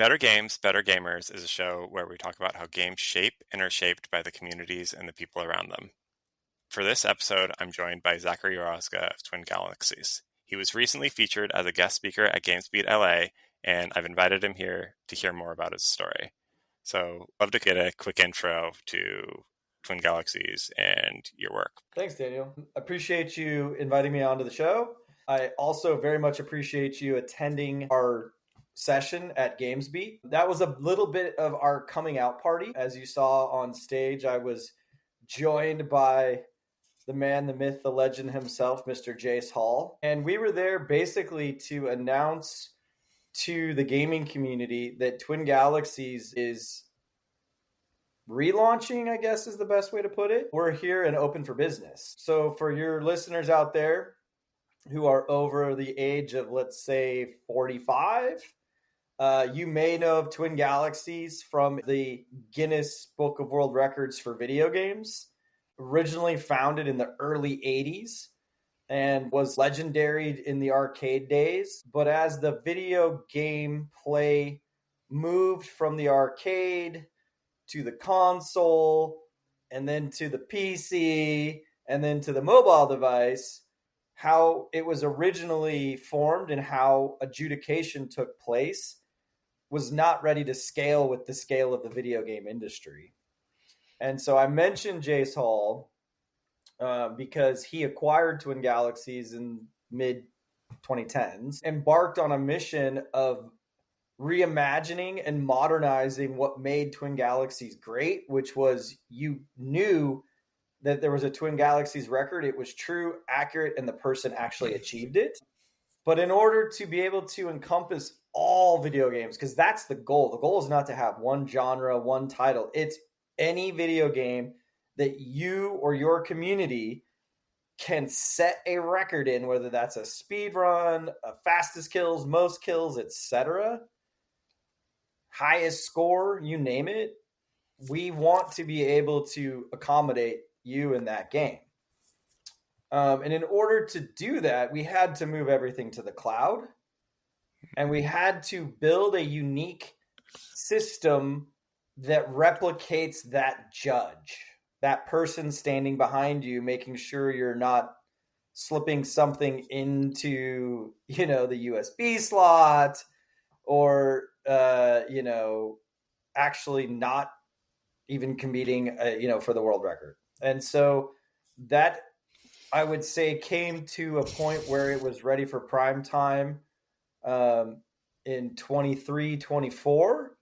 Better Games, Better Gamers is a show where we talk about how games shape and are shaped by the communities and the people around them. For this episode, I'm joined by Zachary Rozga of Twin Galaxies. He was recently featured as a guest speaker at GamesBeat LA, and I've invited him here to hear more about his story. So, love to get a quick intro to Twin Galaxies and your work. Thanks, Daniel. Appreciate you inviting me onto the show. I also very much appreciate you attending our session at GamesBeat. That was a little bit of our coming out party. As you saw on stage, I was joined by the man, the myth, the legend himself, Mr. Jace Hall. And we were there basically to announce to the gaming community that Twin Galaxies is relaunching, I guess is the best way to put it. We're here and open for business. So for your listeners out there who are over the age of, let's say, 45, you may know of Twin Galaxies from the Guinness Book of World Records for video games. Originally founded in the early 80s and was legendary in the arcade days. But as the video game play moved from the arcade to the console and then to the PC and then to the mobile device, how it was originally formed and how adjudication took place was not ready to scale with the scale of the video game industry. And so I mentioned Jace Hall because he acquired Twin Galaxies in mid-2010s, embarked on a mission of reimagining and modernizing what made Twin Galaxies great, which was you knew that there was a Twin Galaxies record. It was true, accurate, and the person actually achieved it. But in order to be able to encompass all video games, because that's the goal is not to have one genre, one title. It's any video game that you or your community can set a record in, whether that's a speed run, a fastest kills, most kills, etc., highest score, you name it. We want to be able to accommodate you in that game. And in order to do that, we had to move everything to the cloud. And we had to build a unique system that replicates that judge, that person standing behind you, making sure you're not slipping something into, the USB slot or, actually not even competing, for the world record. And so that, I would say, came to a point where it was ready for prime time in 23, 24,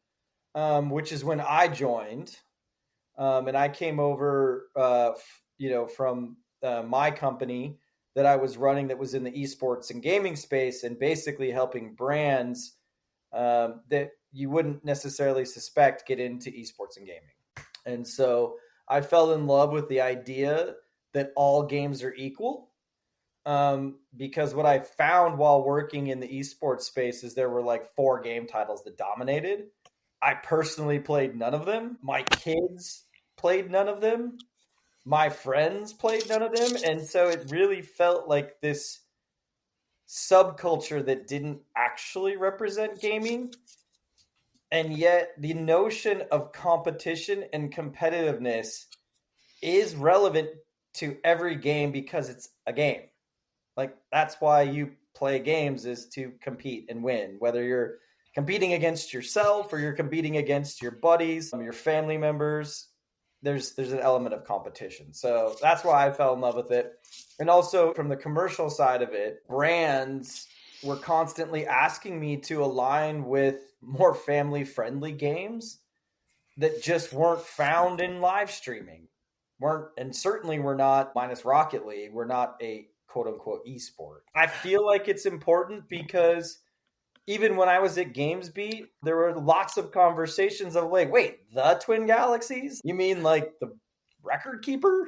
which is when I joined. And I came over, from my company that I was running that was in the esports and gaming space and basically helping brands that you wouldn't necessarily suspect get into esports and gaming. And so I fell in love with the idea that all games are equal. Because what I found while working in the esports space is there were like 4 game titles that dominated. I personally played none of them. My kids played none of them. My friends played none of them. And so it really felt like this subculture that didn't actually represent gaming. And yet the notion of competition and competitiveness is relevant to every game because it's a game. Like, that's why you play games, is to compete and win, whether you're competing against yourself or you're competing against your buddies, your family members. There's an element of competition. So that's why I fell in love with it. And also from the commercial side of it, brands were constantly asking me to align with more family-friendly games that just weren't found in live streaming. And certainly we're not, minus Rocket League, we're not a quote-unquote esport. I feel like it's important because even when I was at GamesBeat, there were lots of conversations of like, wait, the Twin Galaxies? You mean like the record keeper?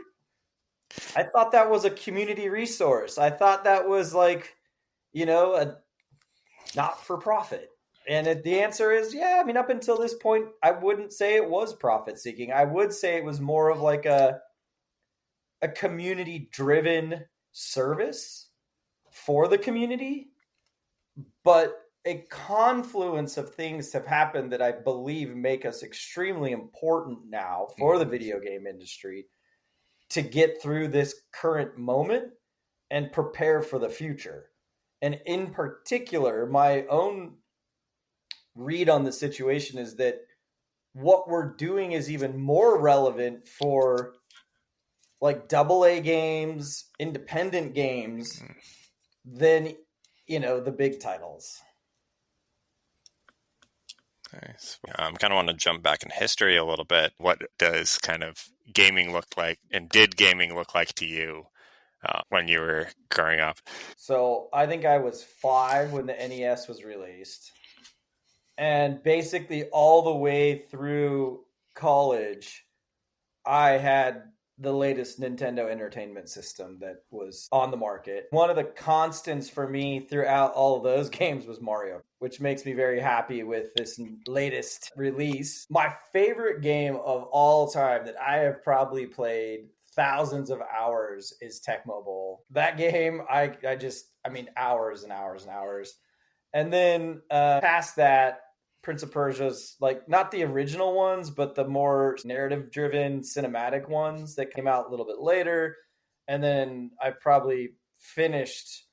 I thought that was a community resource. I thought that was like, a not-for-profit. And the answer is, yeah, up until this point, I wouldn't say it was profit-seeking. I would say it was more of like a community-driven service for the community. But a confluence of things have happened that I believe make us extremely important now for the video game industry to get through this current moment and prepare for the future. And in particular, my own read on the situation is that what we're doing is even more relevant for like AA games, independent games than, the big titles. Nice. I kind of want to jump back in history a little bit. What does kind of gaming look like, and did gaming look like to you when you were growing up? So I think I was 5 when the NES was released. And basically all the way through college, I had the latest Nintendo Entertainment System that was on the market. One of the constants for me throughout all of those games was Mario, which makes me very happy with this latest release. My favorite game of all time that I have probably played thousands of hours is Tecmo Bowl. That game, I mean, hours and hours and hours. And then past that, Prince of Persia's, like, not the original ones, but the more narrative driven cinematic ones that came out a little bit later. And then I probably finished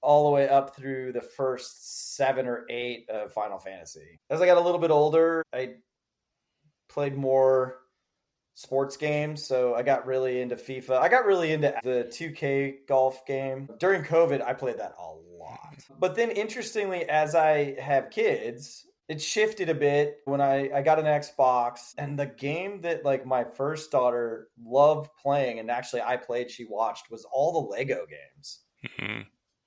all the way up through the first 7 or 8 of Final Fantasy. As I got a little bit older, I played more sports games. So I got really into FIFA. I got really into the 2K golf game. During COVID, I played that a lot. But then interestingly, as I have kids, it shifted a bit when I got an Xbox, and the game that like my first daughter loved playing, and actually I played, she watched, was all the Lego games. Mm-hmm.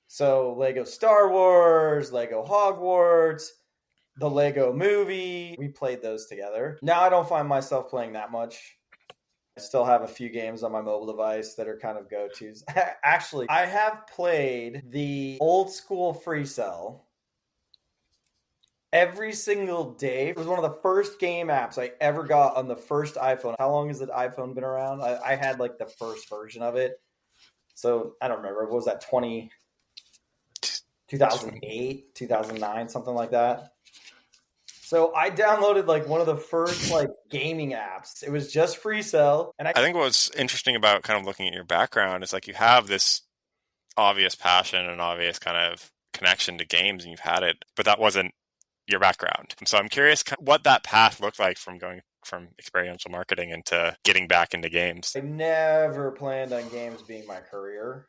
So Lego Star Wars, Lego Hogwarts, the Lego Movie. We played those together. Now I don't find myself playing that much. I still have a few games on my mobile device that are kind of go-tos. Actually, I have played the old school Free Cell every single day. It was one of the first game apps I ever got on the first iPhone. How long has the iPhone been around? I had like the first version of it. So I don't remember. What was that, 2008, 2009, something like that? So I downloaded like one of the first like gaming apps. It was just Free Cell. And I think what's interesting about kind of looking at your background is like you have this obvious passion and obvious kind of connection to games, and you've had it, but that wasn't your background. So I'm curious what that path looked like from going from experiential marketing into getting back into games. I never planned on games being my career.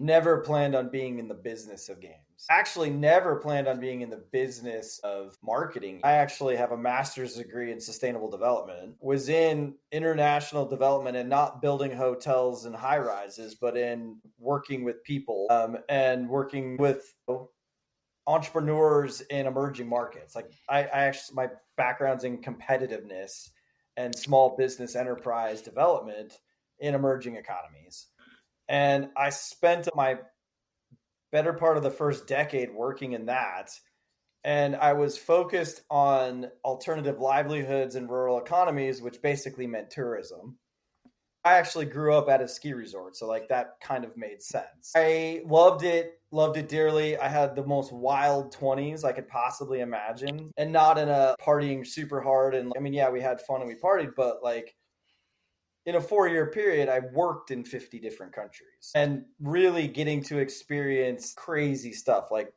Never planned on being in the business of games. Actually, never planned on being in the business of marketing. I actually have a master's degree in sustainable development. Was in international development and not building hotels and high rises, but in working with people and working with entrepreneurs in emerging markets. Like I actually, my background's in competitiveness and small business enterprise development in emerging economies. And I spent my better part of the first decade working in that. And I was focused on alternative livelihoods in rural economies, which basically meant tourism. I actually grew up at a ski resort, so like that kind of made sense. I loved it dearly. I had the most wild 20s I could possibly imagine, and not in a partying super hard. And I mean, yeah, we had fun and we partied, but like in a 4-year period, I worked in 50 different countries and really getting to experience crazy stuff like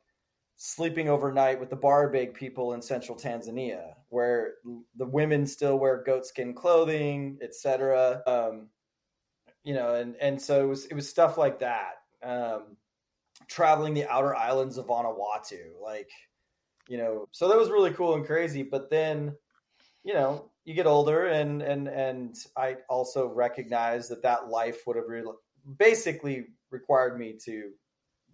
sleeping overnight with the Barbeg people in central Tanzania, where the women still wear goatskin clothing, etc. And so it was stuff like that. Traveling the outer islands of Vanuatu, so that was really cool and crazy. But then, you get older, and I also recognize that life would have basically required me to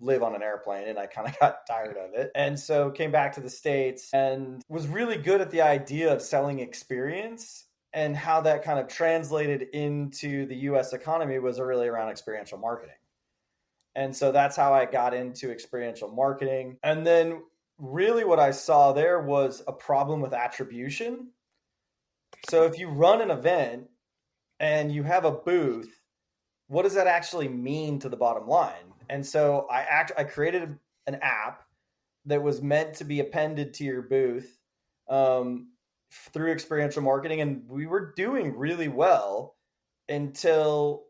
live on an airplane, and I kind of got tired of it. And so came back to the States and was really good at the idea of selling experience, and how that kind of translated into the US economy was really around experiential marketing. And so that's how I got into experiential marketing. And then really what I saw there was a problem with attribution. So if you run an event and you have a booth, what does that actually mean to the bottom line? And so I created an app that was meant to be appended to your booth through experiential marketing. And we were doing really well until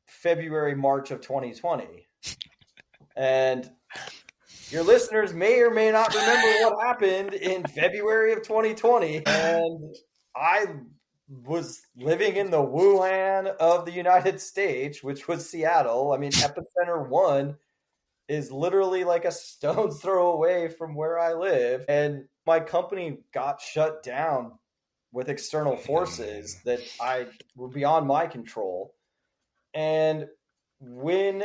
February, March of 2020. And your listeners may or may not remember what happened in February of 2020. And I was living in the Wuhan of the United States, which was Seattle. I mean, epicenter 1 is literally like a stone's throw away from where I live. And my company got shut down with external forces that were beyond my control. And when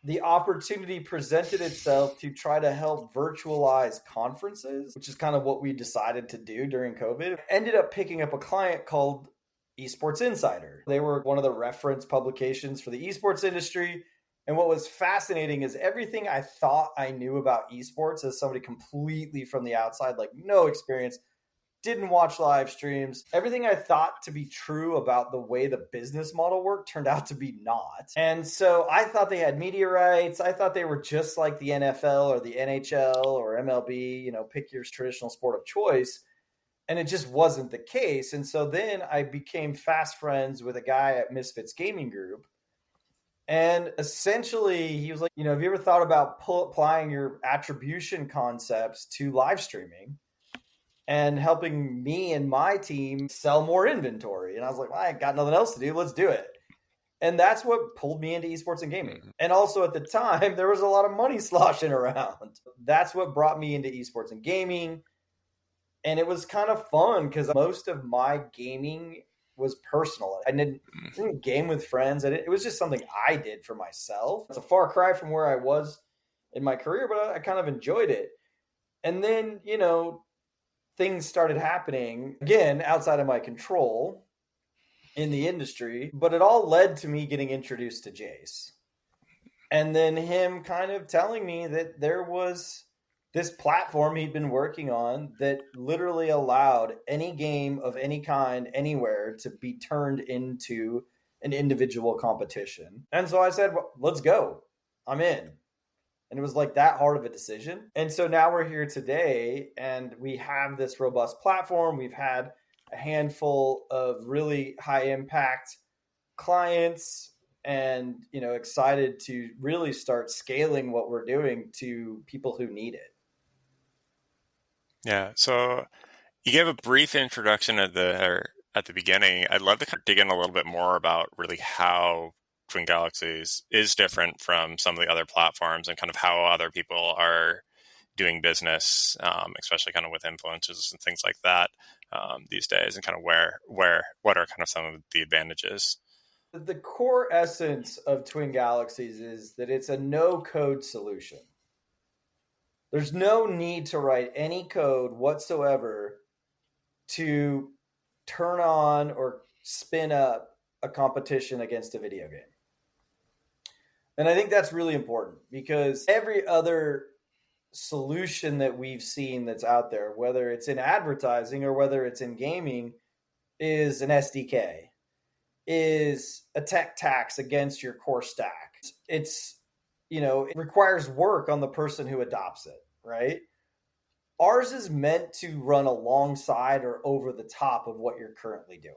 the opportunity presented itself to try to help virtualize conferences, which is kind of what we decided to do during COVID, ended up picking up a client called Esports Insider. They were one of the reference publications for the esports industry. And what was fascinating is everything I thought I knew about esports as somebody completely from the outside, like no experience, didn't watch live streams. Everything I thought to be true about the way the business model worked turned out to be not. And so I thought they had media rights. I thought they were just like the NFL or the NHL or MLB, pick your traditional sport of choice. And it just wasn't the case. And so then I became fast friends with a guy at Misfits Gaming Group. And essentially, he was like, have you ever thought about applying your attribution concepts to live streaming and helping me and my team sell more inventory? And I was like, well, I got nothing else to do. Let's do it. And that's what pulled me into esports and gaming. And also at the time, there was a lot of money sloshing around. That's what brought me into esports and gaming. And it was kind of fun because most of my gaming was personal. I didn't game with friends. It was just something I did for myself. It's a far cry from where I was in my career, but I kind of enjoyed it. And then, things started happening, again, outside of my control in the industry, but it all led to me getting introduced to Jace. And then him kind of telling me that there was this platform he'd been working on that literally allowed any game of any kind, anywhere, to be turned into an individual competition. And so I said, well, let's go. I'm in. And it was like that hard of a decision. And so now we're here today and we have this robust platform. We've had a handful of really high impact clients and, excited to really start scaling what we're doing to people who need it. Yeah. So you gave a brief introduction at the beginning. I'd love to kind of dig in a little bit more about really how Twin Galaxies is different from some of the other platforms and kind of how other people are doing business, especially kind of with influencers and things like that these days, and kind of what are kind of some of the advantages. The core essence of Twin Galaxies is that it's a no-code solution. There's no need to write any code whatsoever to turn on or spin up a competition against a video game. And I think that's really important because every other solution that we've seen that's out there, whether it's in advertising or whether it's in gaming, is an SDK, is a tech tax against your core stack. It's, it requires work on the person who adopts it, right? Ours is meant to run alongside or over the top of what you're currently doing.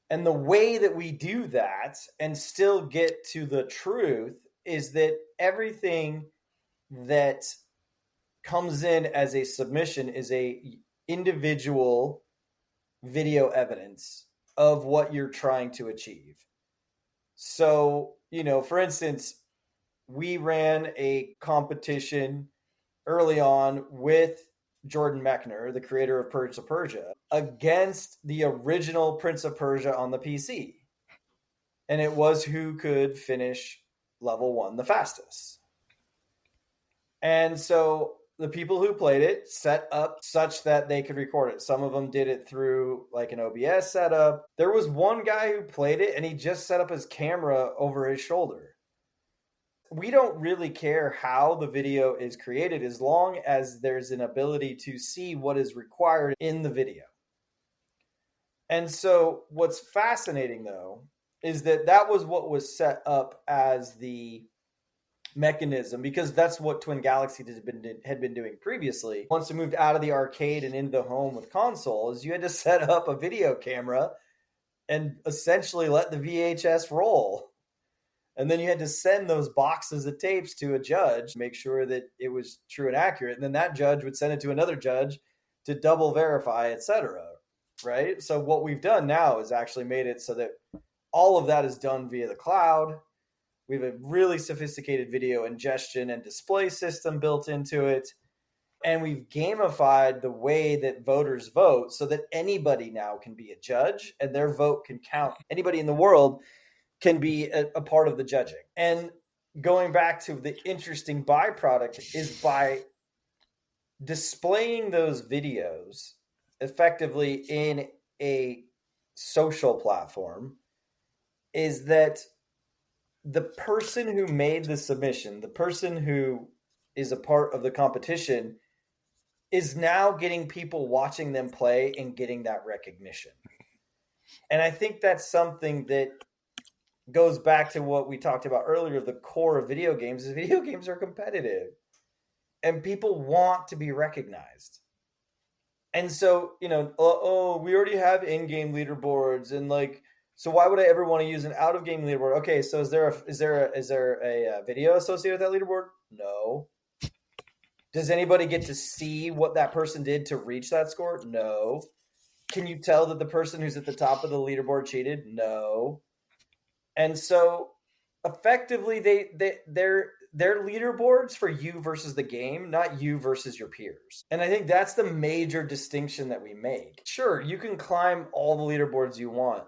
And the way that we do that and still get to the truth is that everything that comes in as a submission is a individual video evidence of what you're trying to achieve. So, for instance, we ran a competition early on with Jordan Mechner, the creator of Prince of Persia, against the original Prince of Persia on the PC. And it was who could finish level 1 the fastest. And so the people who played it set up such that they could record it. Some of them did it through like an OBS setup. There was one guy who played it and he just set up his camera over his shoulder. We don't really care how the video is created as long as there's an ability to see what is required in the video. And so what's fascinating, though, is that was what was set up as the mechanism, because that's what Twin Galaxies had been doing previously. Once we moved out of the arcade and into the home with consoles, you had to set up a video camera and essentially let the VHS roll. And then you had to send those boxes of tapes to a judge, make sure that it was true and accurate. And then that judge would send it to another judge to double verify, etc. Right? So what we've done now is actually made it so that all of that is done via the cloud. We have a really sophisticated video ingestion and display system built into it. And we've gamified the way that voters vote so that anybody now can be a judge and their vote can count. Anybody in the world can be a part of the judging. And going back to the interesting byproduct is by displaying those videos effectively in a social platform, is that the person who made the submission, the person who is a part of the competition, is now getting people watching them play and getting that recognition. And I think that's something that goes back to what we talked about earlier. The core of video games is video games are competitive and people want to be recognized. And so, we already have in-game leaderboards, and so why would I ever want to use an out-of-game leaderboard? Okay, so is there a video associated with that leaderboard? No. Does anybody get to see what that person did to reach that score? No. Can you tell that the person who's at the top of the leaderboard cheated? No. And so effectively they're leaderboards for you versus the game, not you versus your peers. And I think that's the major distinction that we make. Sure, you can climb all the leaderboards you want.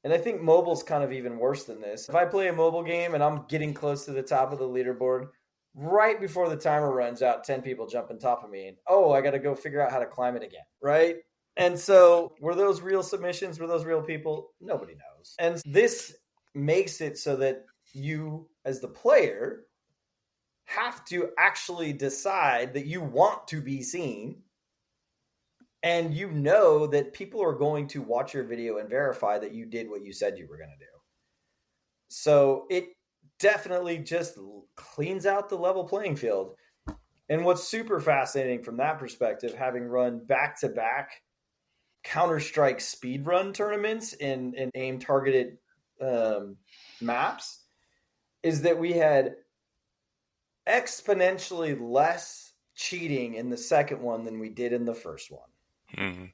And I think mobile's kind of even worse than this. If I play a mobile game and I'm getting close to the top of the leaderboard, right before the timer runs out, 10 people jump on top of me. And, I got to go figure out how to climb it again, right? And so were those real submissions? Were those real people? Nobody knows. And this makes it so that you, as the player, have to actually decide that you want to be seen. And you know that people are going to watch your video and verify that you did what you said you were going to do. So it definitely just cleans out the level playing field. And what's super fascinating from that perspective, having run back-to-back Counter-Strike speedrun tournaments in aim-targeted maps, is that we had exponentially less cheating in the second one than we did in the first one. Mm-hmm.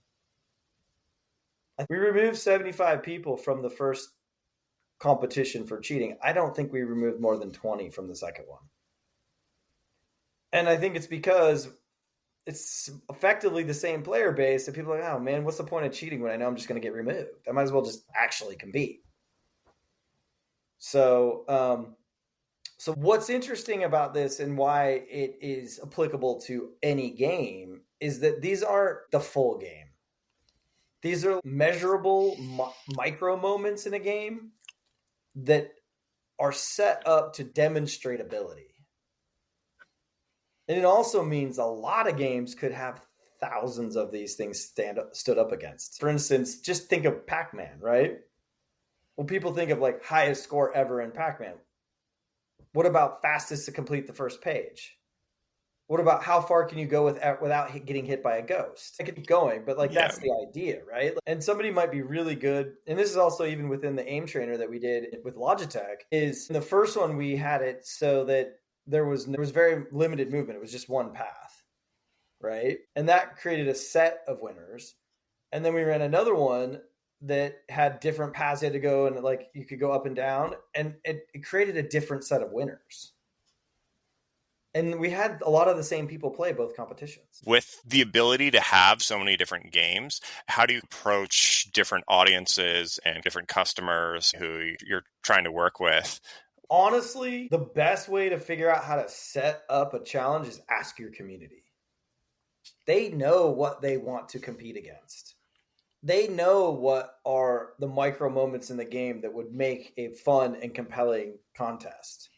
We removed 75 people from the first competition for cheating. I don't think we removed more than 20 from the second one. And I think it's because it's effectively the same player base that people are like, oh man, what's the point of cheating when I know I'm just going to get removed? I might as well just actually compete. So what's interesting about this and why it is applicable to any game is that these aren't the full game. These are measurable micro moments in a game that are set up to demonstrate ability. And it also means a lot of games could have thousands of these things stood up against. For instance, just think of Pac-Man, right? When people think of highest score ever in Pac-Man, what about fastest to complete the first page? What about how far can you go without getting hit by a ghost? I could keep going, but that's the idea, right? And somebody might be really good. And this is also even within the aim trainer that we did with Logitech. Is in the first one we had it so that there was very limited movement. It was just one path, right? And that created a set of winners. And then we ran another one that had different paths you had to go, and you could go up and down, and it created a different set of winners. And we had a lot of the same people play both competitions. With the ability to have so many different games, how do you approach different audiences and different customers who you're trying to work with? Honestly, the best way to figure out how to set up a challenge is ask your community. They know what they want to compete against. They know what are the micro moments in the game that would make a fun and compelling contest.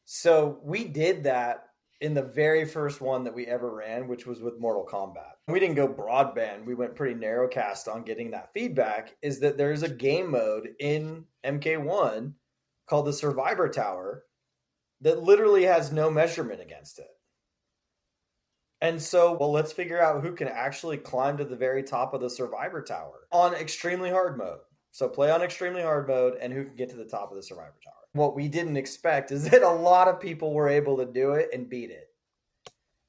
So we did that in the very first one that we ever ran, which was with Mortal Kombat. We didn't go broadband. We went pretty narrowcast on getting that feedback, is that there's a game mode in MK1 called the Survivor Tower that literally has no measurement against it. And so, well, let's figure out who can actually climb to the very top of the survivor tower on extremely hard mode. So play on extremely hard mode and who can get to the top of the survivor tower. What we didn't expect is that a lot of people were able to do it and beat it.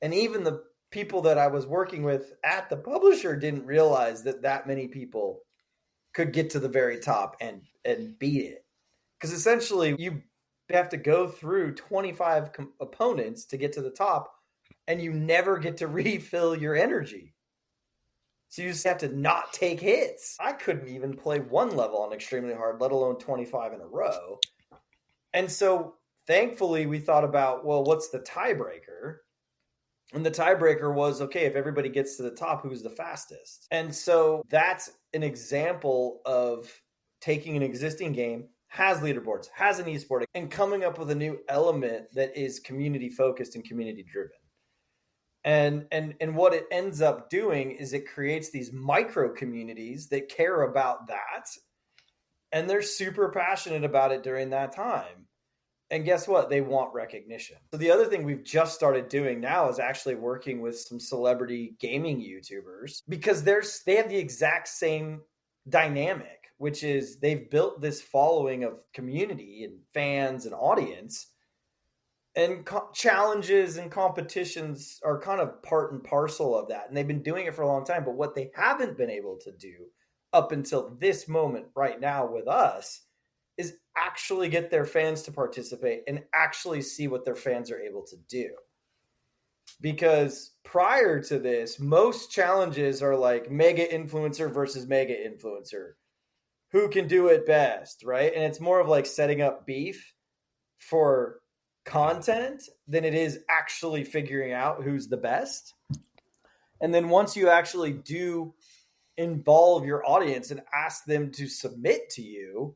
And even the people that I was working with at the publisher didn't realize that many people could get to the very top and beat it. Because essentially you have to go through 25 opponents to get to the top, and you never get to refill your energy. So you just have to not take hits. I couldn't even play one level on extremely hard, let alone 25 in a row. And so thankfully we thought about, well, what's the tiebreaker? And the tiebreaker was, okay, if everybody gets to the top, who's the fastest? And so that's an example of taking an existing game, has leaderboards, has an esport, and coming up with a new element that is community focused and community driven. And what it ends up doing is it creates these micro communities that care about that. And they're super passionate about it during that time. And guess what? They want recognition. So the other thing we've just started doing now is actually working with some celebrity gaming YouTubers, because they have the exact same dynamic, which is they've built this following of community and fans and audience. And challenges and competitions are kind of part and parcel of that. And they've been doing it for a long time. But what they haven't been able to do up until this moment right now with us is actually get their fans to participate and actually see what their fans are able to do. Because prior to this, most challenges are like mega influencer versus mega influencer. Who can do it best, right? And it's more of like setting up beef for content than it is actually figuring out who's the best. And then once you actually do involve your audience and ask them to submit to you,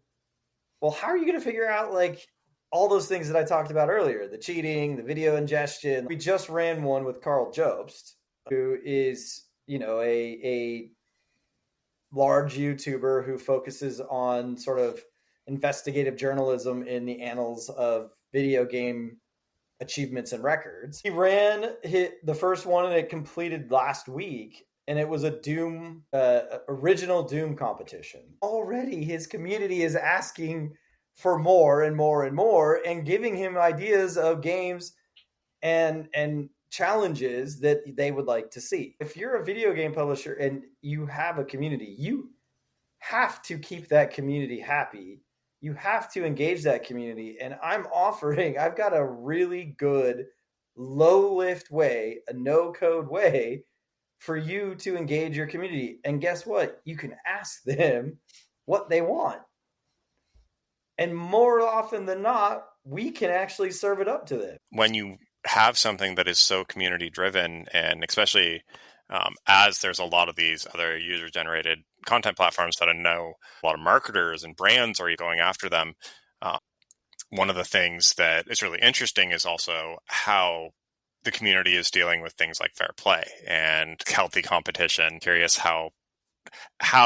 well, how are you going to figure out like all those things that I talked about earlier, the cheating, the video ingestion? We just ran one with Carl Jobst, who is, a large YouTuber who focuses on sort of investigative journalism in the annals of video game achievements and records. He ran the first one and it completed last week. And it was a Doom, original Doom competition. Already his community is asking for more and more and more and giving him ideas of games and challenges that they would like to see. If you're a video game publisher and you have a community, you have to keep that community happy. You have to engage that community. And I've got a really good low lift way, a no code way for you to engage your community. And guess what? You can ask them what they want. And more often than not, we can actually serve it up to them. When you have something that is so community driven, and especially as there's a lot of these other user generated content platforms that I know a lot of marketers and brands are going after them. One of the things that is really interesting is also how the community is dealing with things like fair play and healthy competition. Curious how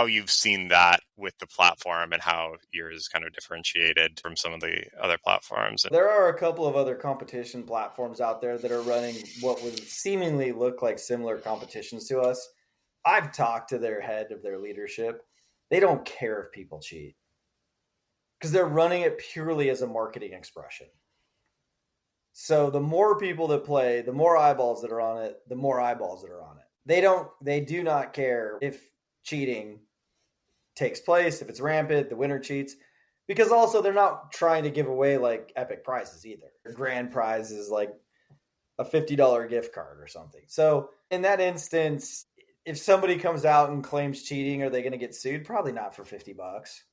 you've seen that with the platform and how yours is kind of differentiated from some of the other platforms. There are a couple of other competition platforms out there that are running what would seemingly look like similar competitions to us. I've talked to their head of their leadership. They don't care if people cheat because they're running it purely as a marketing expression. So the more people that play, the more eyeballs that are on it, the more eyeballs that are on it. They do not care if cheating takes place, if it's rampant, the winner cheats, because also they're not trying to give away like epic prizes either. Their grand prize is like a $50 gift card or something. So in that instance, if somebody comes out and claims cheating, are they going to get sued? Probably not for $50.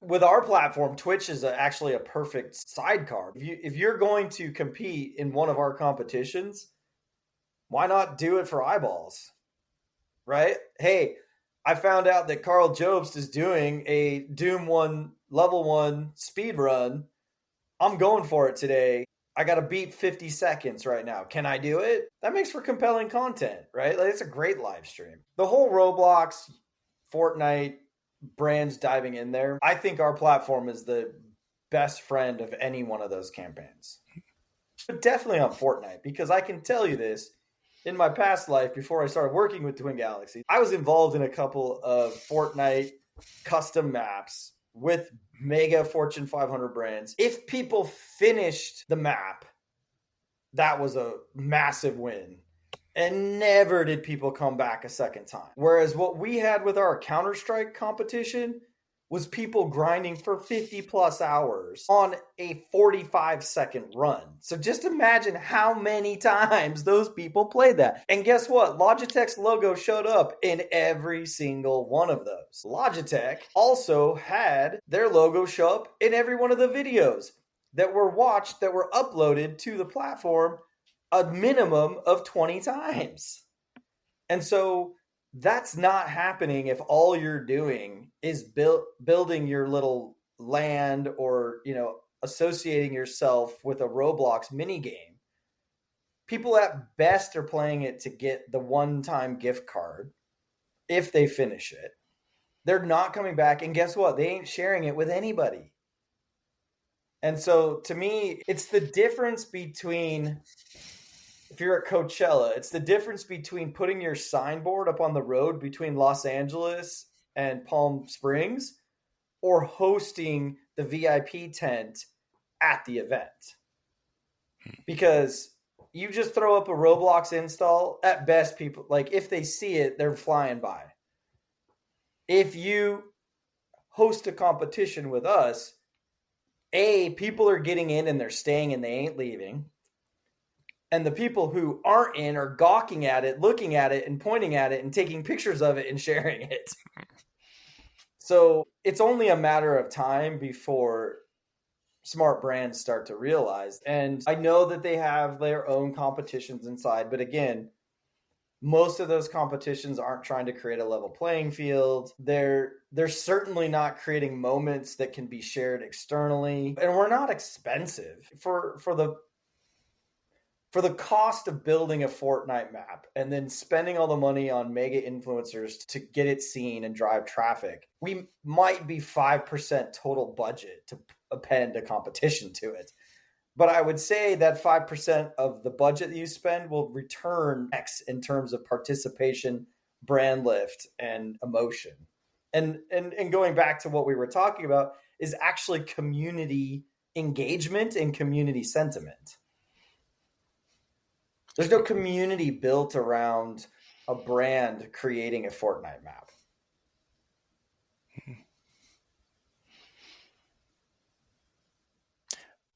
With our platform, Twitch is actually a perfect sidecar. If you're going to compete in one of our competitions, why not do it for eyeballs? Right? Hey, I found out that Carl Jobst is doing a Doom 1 level 1 speed run. I'm going for it today. I got to beat 50 seconds right now. Can I do it? That makes for compelling content, right? Like, it's a great live stream. The whole Roblox, Fortnite brands diving in there. I think our platform is the best friend of any one of those campaigns. but definitely on Fortnite, because I can tell you this. In my past life, before I started working with Twin Galaxies, I was involved in a couple of Fortnite custom maps with mega Fortune 500 brands. If people finished the map, that was a massive win. And never did people come back a second time. Whereas what we had with our Counter-Strike competition was people grinding for 50 plus hours on a 45-second run. So just imagine how many times those people played that. And guess what? Logitech's logo showed up in every single one of those. Logitech also had their logo show up in every one of the videos that were watched, that were uploaded to the platform a minimum of 20 times. And so that's not happening if all you're doing is building your little land, or, associating yourself with a Roblox mini game. People at best are playing it to get the one-time gift card if they finish it. They're not coming back, and guess what? They ain't sharing it with anybody. And so to me, it's the difference between, if you're at Coachella, it's the difference between putting your signboard up on the road between Los Angeles and Palm Springs, or hosting the VIP tent at the event. Because you just throw up a Roblox install, at best people, like, if they see it, they're flying by. If you host a competition with us, people are getting in and they're staying and they ain't leaving. And the people who aren't in are gawking at it, looking at it, and pointing at it, and taking pictures of it and sharing it. So it's only a matter of time before smart brands start to realize. And I know that they have their own competitions inside, but again, most of those competitions aren't trying to create a level playing field. They're certainly not creating moments that can be shared externally. And we're not expensive for the cost of building a Fortnite map and then spending all the money on mega influencers to get it seen and drive traffic. We might be 5% total budget to append a competition to it. But I would say that 5% of the budget that you spend will return X in terms of participation, brand lift, and emotion. And going back to what we were talking about is actually community engagement and community sentiment. There's no community built around a brand creating a Fortnite map.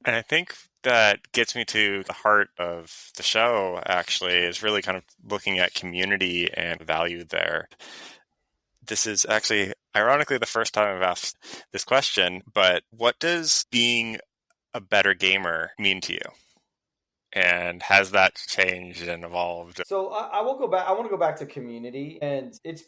And I think that gets me to the heart of the show, actually, is really kind of looking at community and value there. This is actually, ironically, the first time I've asked this question, but what does being a better gamer mean to you? And has that changed and evolved? So I will go back. I want to go back to community, and it's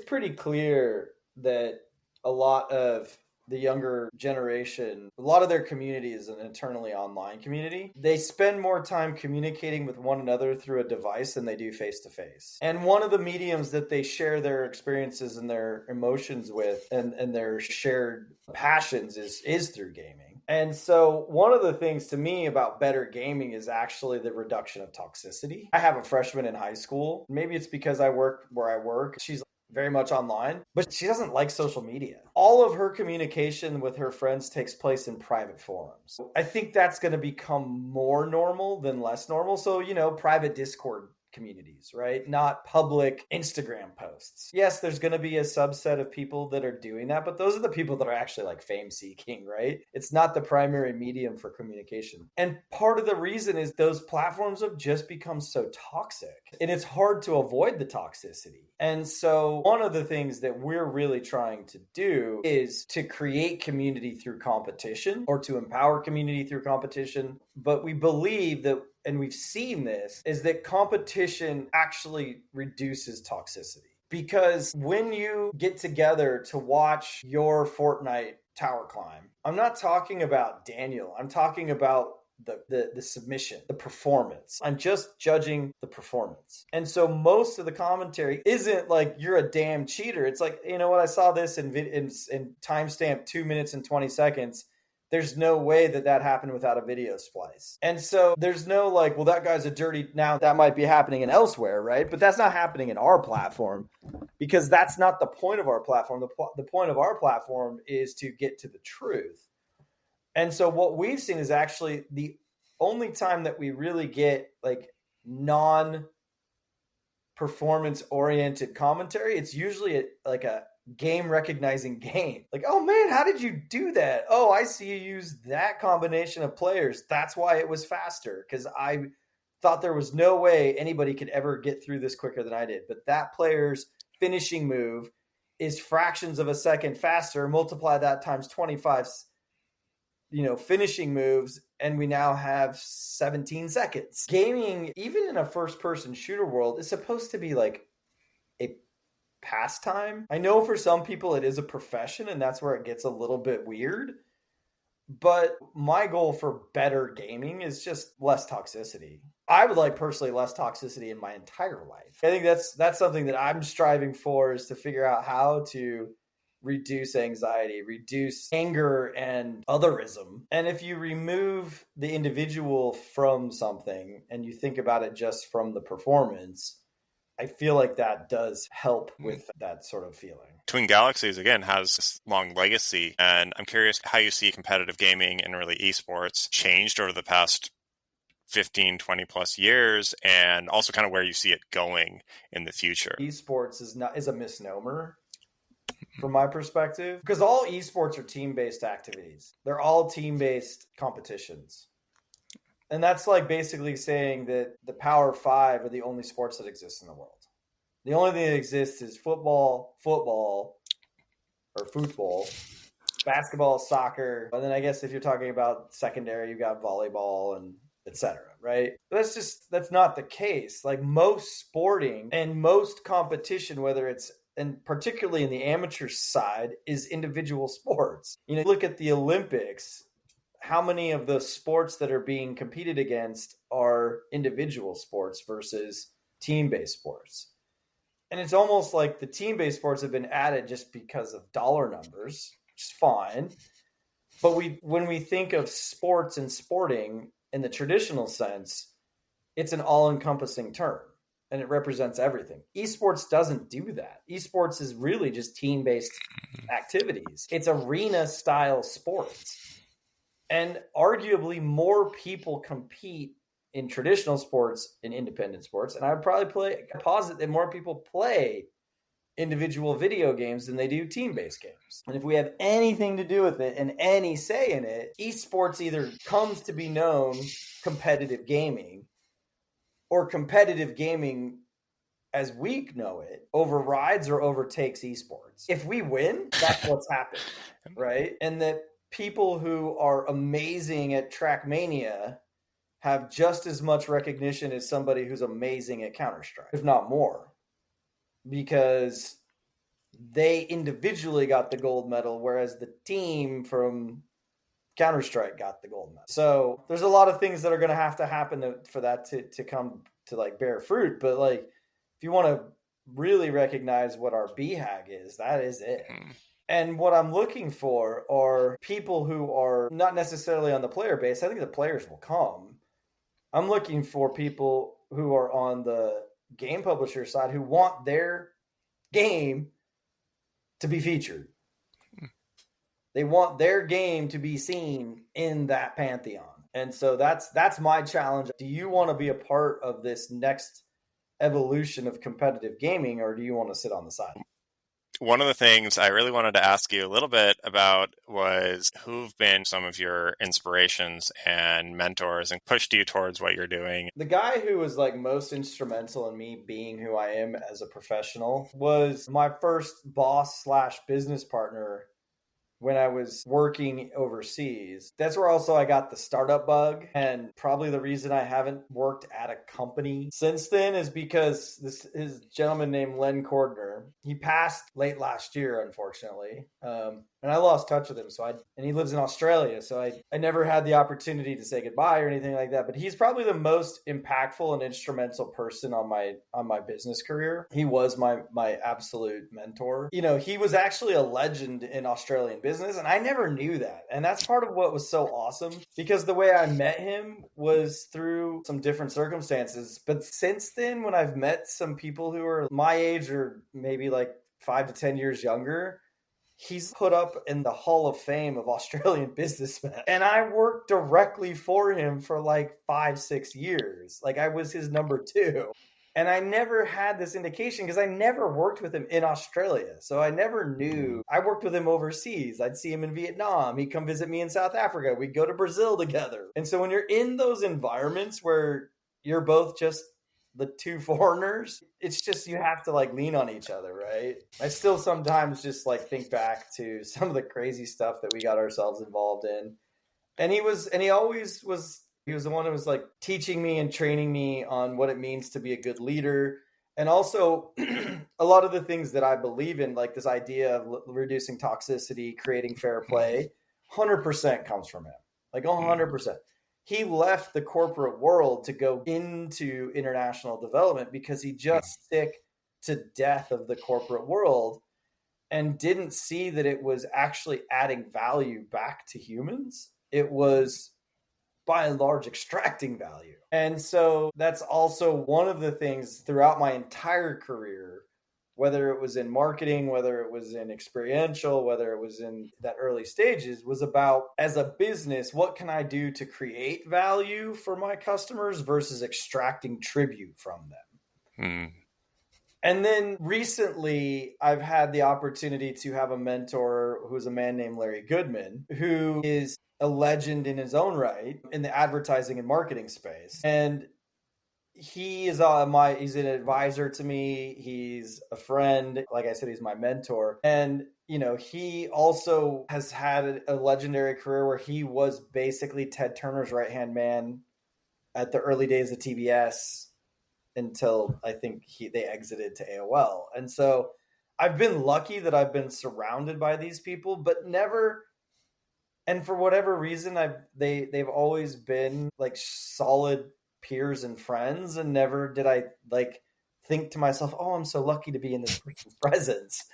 pretty clear that a lot of the younger generation, a lot of their community is an internally online community. They spend more time communicating with one another through a device than they do face to face. And one of the mediums that they share their experiences and their emotions with, and their shared passions is through gaming. And so one of the things to me about better gaming is actually the reduction of toxicity. I have a freshman in high school. Maybe it's because I work where I work. She's very much online, but she doesn't like social media. All of her communication with her friends takes place in private forums. I think that's going to become more normal than less normal. So, private Discord communities, right? Not public Instagram posts. Yes, there's going to be a subset of people that are doing that, but those are the people that are actually like fame seeking, right? It's not the primary medium for communication. And part of the reason is those platforms have just become so toxic, and it's hard to avoid the toxicity. And so one of the things that we're really trying to do is to create community through competition, or to empower community through competition. But we believe that, and we've seen this, is that competition actually reduces toxicity. Because when you get together to watch your Fortnite tower climb, I'm not talking about Daniel. I'm talking about the submission, the performance. I'm just judging the performance. And so most of the commentary isn't like, you're a damn cheater. It's like, you know what, I saw this in timestamp 2 minutes and 20 seconds. there's no way that happened without a video splice. And so there's no like, well, that guy's a dirty, now that might be happening in elsewhere, right? But that's not happening in our platform, because that's not the point of our platform. The point of our platform is to get to the truth. And so what we've seen is actually the only time that we really get like non-performance oriented commentary, it's usually like a game recognizing game. Like, oh man, how did you do that? Oh, I see you use that combination of players. That's why it was faster, because I thought there was no way anybody could ever get through this quicker than I did. But that player's finishing move is fractions of a second faster. Multiply that times 25 finishing moves, and we now have 17 seconds. Gaming, even in a first-person shooter world, is supposed to be like a pastime. I know for some people it is a profession, and that's where it gets a little bit weird. But my goal for better gaming is just less toxicity. I would like personally less toxicity in my entire life. I think that's something that I'm striving for, is to figure out how to reduce anxiety, reduce anger and otherism. And if you remove the individual from something and you think about it just from the performance, I feel like that does help with that sort of feeling. Twin Galaxies, again, has this long legacy, and I'm curious how you see competitive gaming and really esports changed over the past 15, 20 plus years, and also kind of where you see it going in the future. Esports is a misnomer from my perspective, because all esports are team-based activities. They're all team-based competitions. And that's like basically saying that the Power Five are the only sports that exist in the world. The only thing that exists is football, basketball, soccer. And then I guess if you're talking about secondary, you've got volleyball and etc. Right? But that's not the case. Like most sporting and most competition, whether it's, and particularly in the amateur side, is individual sports. Look at the Olympics. How many of the sports that are being competed against are individual sports versus team-based sports? And it's almost like the team-based sports have been added just because of dollar numbers, which is fine. But when we think of sports and sporting in the traditional sense, it's an all-encompassing term, and it represents everything. Esports doesn't do that. Esports is really just team-based activities. It's arena-style sports. And arguably more people compete in traditional sports, in independent sports. And I would probably posit that more people play individual video games than they do team-based games. And if we have anything to do with it and any say in it, esports either comes to be known competitive gaming, or competitive gaming as we know it overrides or overtakes esports. If we win, that's what's happened, right? And that people who are amazing at Trackmania have just as much recognition as somebody who's amazing at Counter-Strike, if not more, because they individually got the gold medal, whereas the team from Counter-Strike got the gold medal. So there's a lot of things that are going to have to happen for that to come to like bear fruit. But like, if you want to really recognize what our BHAG is, that is it. And what I'm looking for are people who are not necessarily on the player base. I think the players will come. I'm looking for people who are on the game publisher side who want their game to be featured. They want their game to be seen in that pantheon. And so that's my challenge. Do you want to be a part of this next evolution of competitive gaming, or do you want to sit on the side? One of the things I really wanted to ask you a little bit about was who've been some of your inspirations and mentors and pushed you towards what you're doing. The guy who was like most instrumental in me being who I am as a professional was my first boss / business partner when I was working overseas. That's where also I got the startup bug. And probably the reason I haven't worked at a company since then is because this is a gentleman named Len Cordner. He passed late last year, unfortunately. And I lost touch with him. And he lives in Australia. So I never had the opportunity to say goodbye or anything like that. But he's probably the most impactful and instrumental person on my business career. He was my absolute mentor. He was actually a legend in Australian business. business. And I never knew that. And that's part of what was so awesome, because the way I met him was through some different circumstances. But since then, when I've met some people who are my age or maybe like 5 to 10 years younger, he's put up in the Hall of Fame of Australian businessmen. And I worked directly for him for like 5-6 years. Like I was his number 2. And I never had this indication because I never worked with him in Australia. So I never knew. I worked with him overseas. I'd see him in Vietnam. He'd come visit me in South Africa. We'd go to Brazil together. And so when you're in those environments where you're both just the 2 foreigners, it's just, you have to like lean on each other, right? I still sometimes just like think back to some of the crazy stuff that we got ourselves involved in. And he was the one who was like teaching me and training me on what it means to be a good leader. And also a lot of the things that I believe in, like this idea of reducing toxicity, creating fair play, 100% comes from him. Like 100%. He left the corporate world to go into international development because he just sick to death of the corporate world and didn't see that it was actually adding value back to humans. It was by and large extracting value. And so that's also one of the things throughout my entire career, whether it was in marketing, whether it was in experiential, whether it was in that early stages, was about, as a business, what can I do to create value for my customers versus extracting tribute from them. And then recently, I've had the opportunity to have a mentor who's a man named Larry Goodman, who is a legend in his own right in the advertising and marketing space. And he is he's an advisor to me. He's a friend. Like I said, he's my mentor. And, you know, he also has had a legendary career where he was basically Ted Turner's right-hand man at the early days of TBS until I think they exited to AOL. And so I've been lucky that I've been surrounded by these people, but never, and for whatever reason, they've always been like solid peers and friends, and never did I like think to myself, oh, I'm so lucky to be in this person's presence.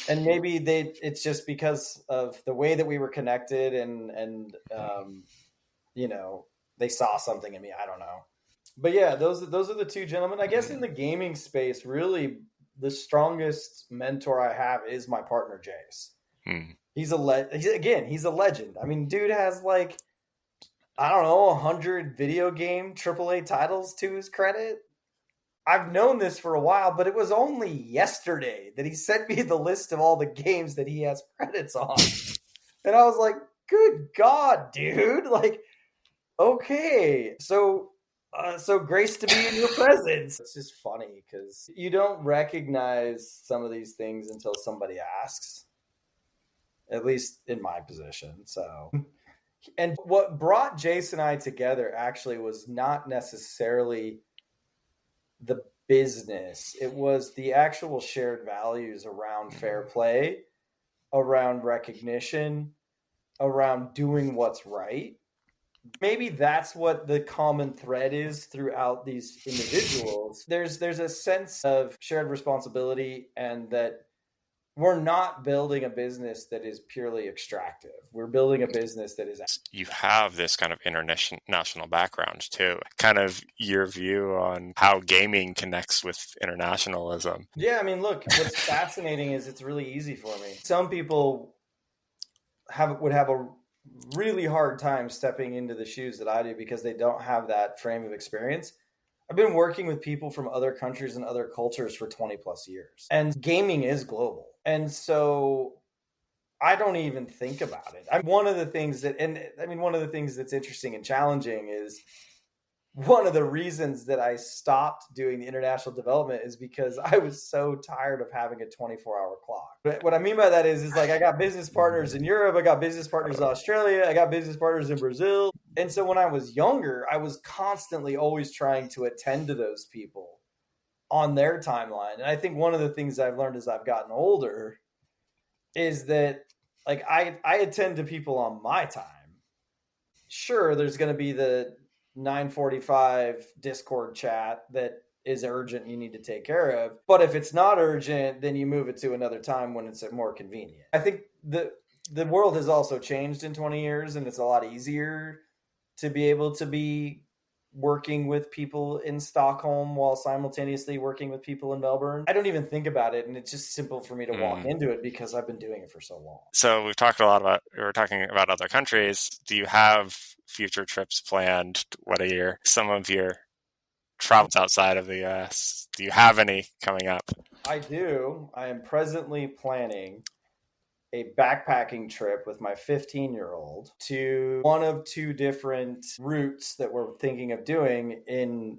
And maybe it's just because of the way that we were connected and you know, they saw something in me. I don't know. But yeah, those are the 2 gentlemen. I guess in the gaming space, really the strongest mentor I have is my partner, Jace. He's a legend. I mean, dude has like, I don't know, 100 video game AAA titles to his credit. I've known this for a while, but it was only yesterday that he sent me the list of all the games that he has credits on. And I was like, good God, dude. Like, okay. So grace to be in your presence. It's just funny because you don't recognize some of these things until somebody asks, at least in my position. So, and what brought Jace and I together actually was not necessarily the business. It was the actual shared values around fair play, around recognition, around doing what's right. Maybe that's what the common thread is throughout these individuals. There's a sense of shared responsibility, and that we're not building a business that is purely extractive. We're building a business that is... You have this kind of international background too. Kind of your view on how gaming connects with internationalism. Yeah, I mean, look, what's fascinating is it's really easy for me. Some people would have a really hard time stepping into the shoes that I do because they don't have that frame of experience. I've been working with people from other countries and other cultures for 20 plus years, and gaming is global. And so I don't even think about it. One of the things that's interesting and challenging is one of the reasons that I stopped doing the international development is because I was so tired of having a 24-hour clock. But what I mean by that is like, I got business partners in Europe, I got business partners in Australia, I got business partners in Brazil. And so when I was younger, I was constantly always trying to attend to those people on their timeline. And I think one of the things I've learned as I've gotten older is that like I attend to people on my time. Sure, there's going to be the 9:45 Discord chat that is urgent you need to take care of. But if it's not urgent, then you move it to another time when it's more convenient. I think the world has also changed in 20 years, and it's a lot easier to be able to be working with people in Stockholm while simultaneously working with people in Melbourne. I don't even think about it, and it's just simple for me to walk into it because I've been doing it for so long. So we're talking about other countries. Do you have future trips planned? What are some of your travels outside of the US? Do you have any coming up? I do. I am presently planning a backpacking trip with my 15-year-old to one of two different routes that we're thinking of doing in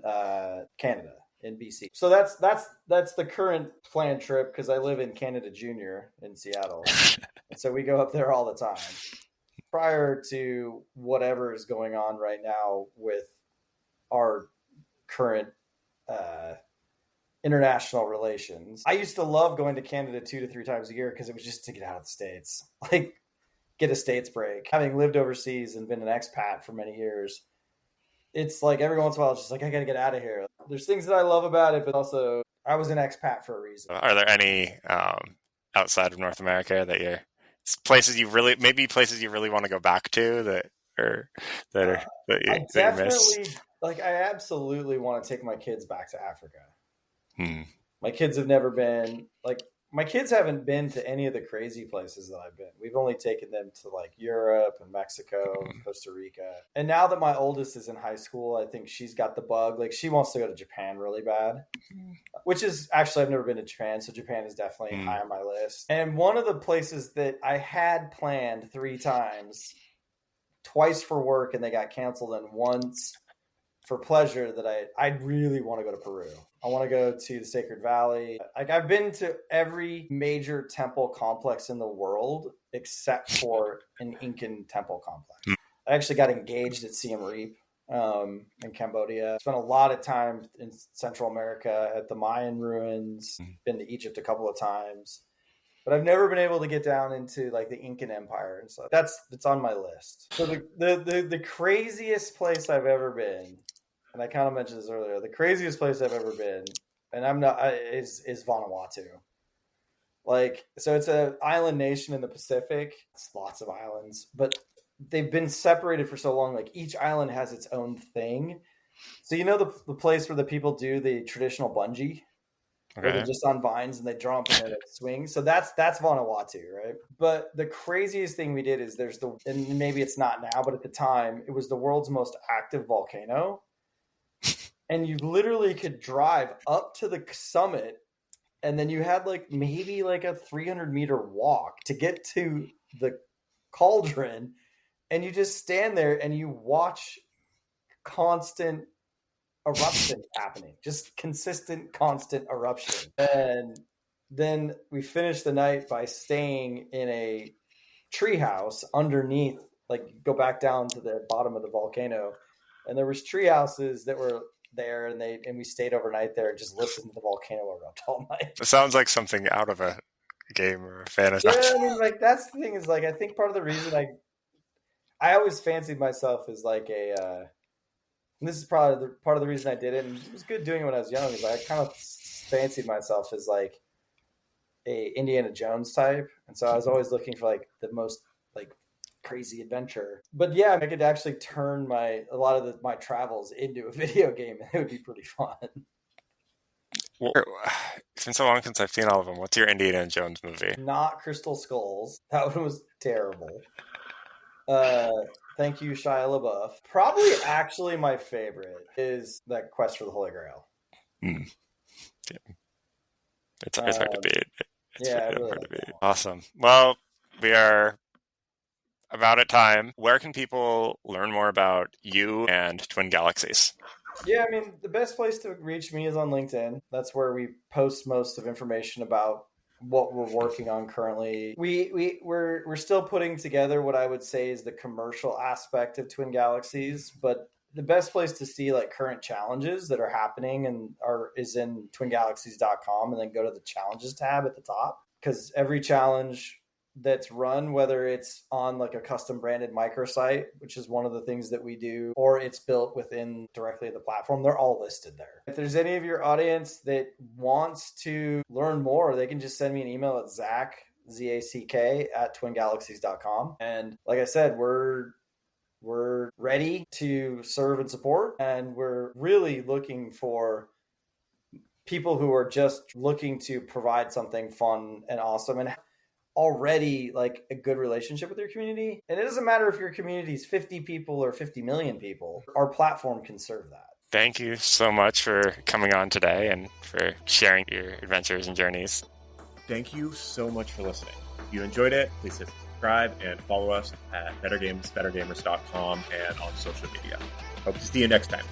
Canada, in BC. So that's the current planned trip because I live in Canada Junior in Seattle. And so we go up there all the time. Prior to whatever is going on right now with our current international relations, I used to love going to Canada 2 to 3 times a year because it was just to get out of the States, like get a States break. Having lived overseas and been an expat for many years, it's like every once in a while, it's just like, I got to get out of here. There's things that I love about it, but also I was an expat for a reason. Are there any outside of North America that places you really want to go back to that you miss? I absolutely want to take my kids back to Africa. My kids have never been my kids haven't been to any of the crazy places that I've been. We've only taken them to like Europe and Mexico and Costa Rica. And now that my oldest is in high school, I think she's got the bug. Like she wants to go to Japan really bad, which is actually, I've never been to Japan. So Japan is definitely high on my list. And one of the places that I had planned 3 times, twice for work and they got canceled, and once for pleasure, that I really want to go to Peru. I want to go to the Sacred Valley. Like I've been to every major temple complex in the world except for an Incan temple complex. I actually got engaged at Siem Reap in Cambodia. Spent a lot of time in Central America at the Mayan ruins. Been to Egypt a couple of times. But I've never been able to get down into like the Incan Empire and stuff. That's on my list. So the craziest place I've ever been, and I kind of mentioned this earlier, the craziest place I've ever been, and is Vanuatu. Like, so it's an island nation in the Pacific. It's lots of islands, but they've been separated for so long. Like each island has its own thing. So you know the place where the people do the traditional bungee, where they're just on vines and they jump and they swing. So that's Vanuatu, right? But the craziest thing we did is and maybe it's not now, but at the time it was the world's most active volcano. And you literally could drive up to the summit, and then you had like maybe like a 300-meter walk to get to the cauldron, and you just stand there and you watch constant eruption happening, just consistent, constant eruption. And then we finished the night by staying in a treehouse underneath, like go back down to the bottom of the volcano, and there was tree houses that were there, and we stayed overnight there and just listened to the volcano erupt all night. It sounds like something out of a game or a fantasy. Yeah, I mean, like that's the thing is like I think part of the reason I always fancied myself as like and this is probably part of the reason I did it, and it was good doing it when I was young, is I kind of fancied myself as like a Indiana Jones type, and so I was always looking for like the most like crazy adventure. But yeah, I could actually turn my travels into a video game, and it would be pretty fun. Well, it's been so long since I've seen all of them. What's your Indiana Jones movie? Not Crystal Skulls. That one was terrible. Thank you, Shia LaBeouf. Probably actually my favorite is that Quest for the Holy Grail. Yeah. It's hard to beat. It's really hard to beat. Awesome. Well, we are about at time. Where can people learn more about you and Twin Galaxies? Yeah, I mean, the best place to reach me is on LinkedIn. That's where we post most of information about what we're working on currently. We're still putting together what I would say is the commercial aspect of Twin Galaxies, but the best place to see like current challenges that are happening is in twingalaxies.com, and then go to the challenges tab at the top, because every challenge that's run, whether it's on like a custom branded microsite, which is one of the things that we do, or it's built within directly the platform, they're all listed there. If there's any of your audience that wants to learn more, they can just send me an email at ZACK at twingalaxies.com. And like I said, we're ready to serve and support, and we're really looking for people who are just looking to provide something fun and awesome and already like a good relationship with your community. And it doesn't matter if your community is 50 people or 50 million people, our platform can serve that. Thank you so much for coming on today and for sharing your adventures and journeys. Thank you so much for listening. If you enjoyed it, please hit subscribe and follow us at bettergamers.com and on social media. Hope to see you next time.